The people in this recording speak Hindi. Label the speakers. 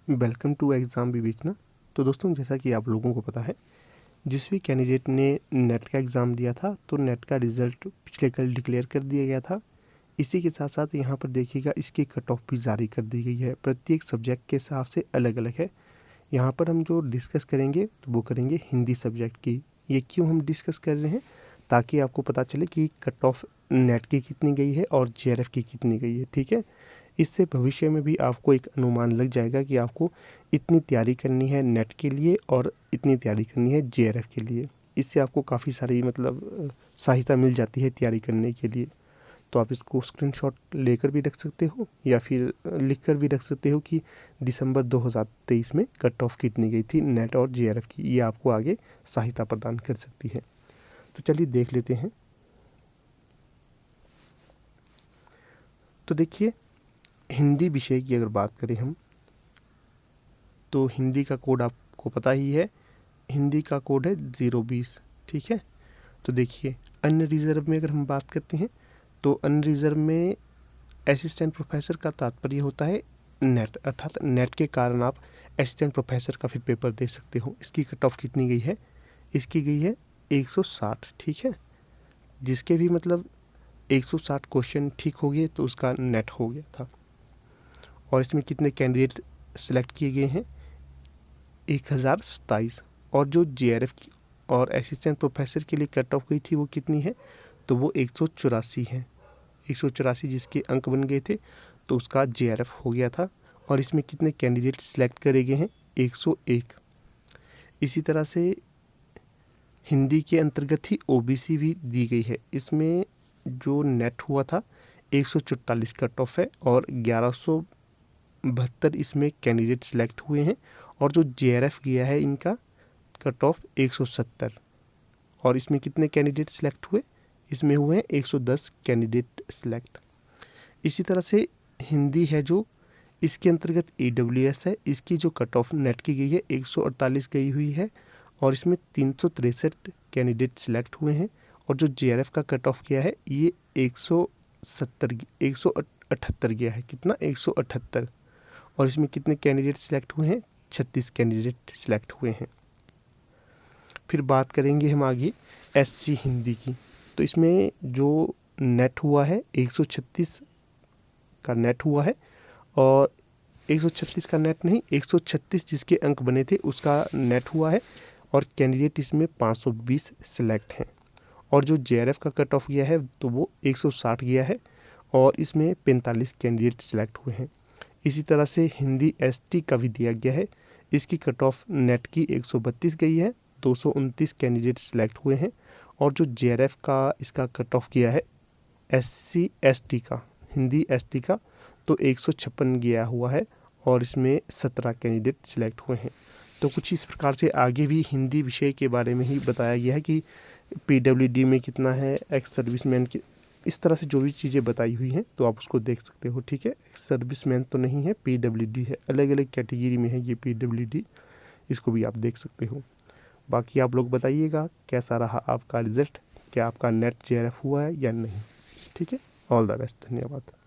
Speaker 1: वेलकम टू एग्ज़ाम विवेचना। तो दोस्तों, जैसा कि आप लोगों को पता है, जिस भी कैंडिडेट ने नेट का एग्ज़ाम दिया था तो नेट का रिज़ल्ट पिछले कल डिक्लेयर कर दिया गया था। इसी के साथ साथ यहाँ पर देखिएगा इसकी कट ऑफ भी जारी कर दी गई है। प्रत्येक सब्जेक्ट के हिसाब से अलग अलग है। यहाँ पर हम जो डिस्कस करेंगे तो वो करेंगे हिंदी सब्जेक्ट की। ये क्यों हम डिस्कस कर रहे हैं, ताकि आपको पता चले कि कट ऑफ नेट की कितनी गई है और जेआरएफ की कितनी गई है। ठीक है, इससे भविष्य में भी आपको एक अनुमान लग जाएगा कि आपको इतनी तैयारी करनी है नेट के लिए और इतनी तैयारी करनी है जेआरएफ के लिए। इससे आपको काफ़ी सारी सहायता मिल जाती है तैयारी करने के लिए। तो आप इसको स्क्रीनशॉट लेकर भी रख सकते हो या फिर लिख कर भी रख सकते हो कि दिसंबर 2023 में कट ऑफ कितनी गई थी नेट और जेआरएफ की। ये आपको आगे सहायता प्रदान कर सकती है। तो चलिए देख लेते हैं। तो देखिए, हिंदी विषय की अगर बात करें हम, तो हिंदी का कोड आपको पता ही है। हिंदी का कोड है 020। ठीक है, तो देखिए अन्य रिजर्व में अगर हम बात करते हैं तो अन्य रिजर्व में असिस्टेंट प्रोफेसर का तात्पर्य होता है नेट, अर्थात नेट के कारण आप असिस्टेंट प्रोफेसर का फिर पेपर दे सकते हो। इसकी कट ऑफ कितनी गई है? इसकी गई है 160। ठीक है, जिसके भी 160 क्वेश्चन ठीक हो गए तो उसका नेट हो गया था। और इसमें कितने कैंडिडेट सेलेक्ट किए गए हैं? 1027। और जो जेआरएफ की और असिस्टेंट प्रोफेसर के लिए कट ऑफ गई थी वो कितनी है? तो वो 184 है। 184 जिसके अंक बन गए थे तो उसका जेआरएफ हो गया था। और इसमें कितने कैंडिडेट सेलेक्ट करे गए हैं? 101। इसी तरह से हिंदी के अंतर्गत ही ओबीसी भी दी गई है। इसमें जो नेट हुआ था 144 कट ऑफ है और 1172 इसमें कैंडिडेट सेलेक्ट हुए हैं। और जो जेआरएफ गया है इनका कट ऑफ 170। और इसमें कितने कैंडिडेट सेलेक्ट हुए? इसमें हुए हैं 110 कैंडिडेट सेलेक्ट। इसी तरह से हिंदी है जो इसके अंतर्गत ईडब्ल्यूएस है, इसकी जो कट ऑफ नेट की गई है 148 गई हुई है और इसमें 363 कैंडिडेट सेलेक्ट हुए हैं। और जो जेआरएफ का कट ऑफ गया है ये 178 गया है। कितना? 178। और इसमें कितने कैंडिडेट सेलेक्ट हुए हैं? 36 कैंडिडेट सेलेक्ट हुए हैं। फिर बात करेंगे हम आगे एससी हिंदी की। तो इसमें जो नेट हुआ है 136 का नेट हुआ है। और 136 का नेट नहीं, 136 जिसके अंक बने थे उसका नेट हुआ है। और कैंडिडेट इसमें 520 सेलेक्ट हैं। और जो जेआरएफ का कट ऑफ गया है तो वो 160 गया है और इसमें 45 कैंडिडेट सेलेक्ट हुए हैं। इसी तरह से हिंदी एसटी का भी दिया गया है। इसकी कट ऑफ नेट की 132 गई है, 229 कैंडिडेट सेलेक्ट हुए हैं। और जो जेआरएफ का इसका कट ऑफ किया है एससी एसटी का, हिंदी एसटी का, तो 156 गया हुआ है और इसमें 17 कैंडिडेट सेलेक्ट हुए हैं। तो कुछ इस प्रकार से आगे भी हिंदी विषय के बारे में ही बताया गया है कि पीडब्ल्यूडी में कितना है, एक्स सर्विसमैन की, इस तरह से जो भी चीज़ें बताई हुई हैं तो आप उसको देख सकते हो। ठीक है, एक्स सर्विसमैन तो नहीं है, पीडब्ल्यूडी है, अलग अलग कैटेगरी में है ये पीडब्ल्यूडी, इसको भी आप देख सकते हो। बाकी आप लोग बताइएगा कैसा रहा आपका रिजल्ट, क्या आपका नेट जेआरएफ हुआ है या नहीं। ठीक है, ऑल द बेस्ट, धन्यवाद।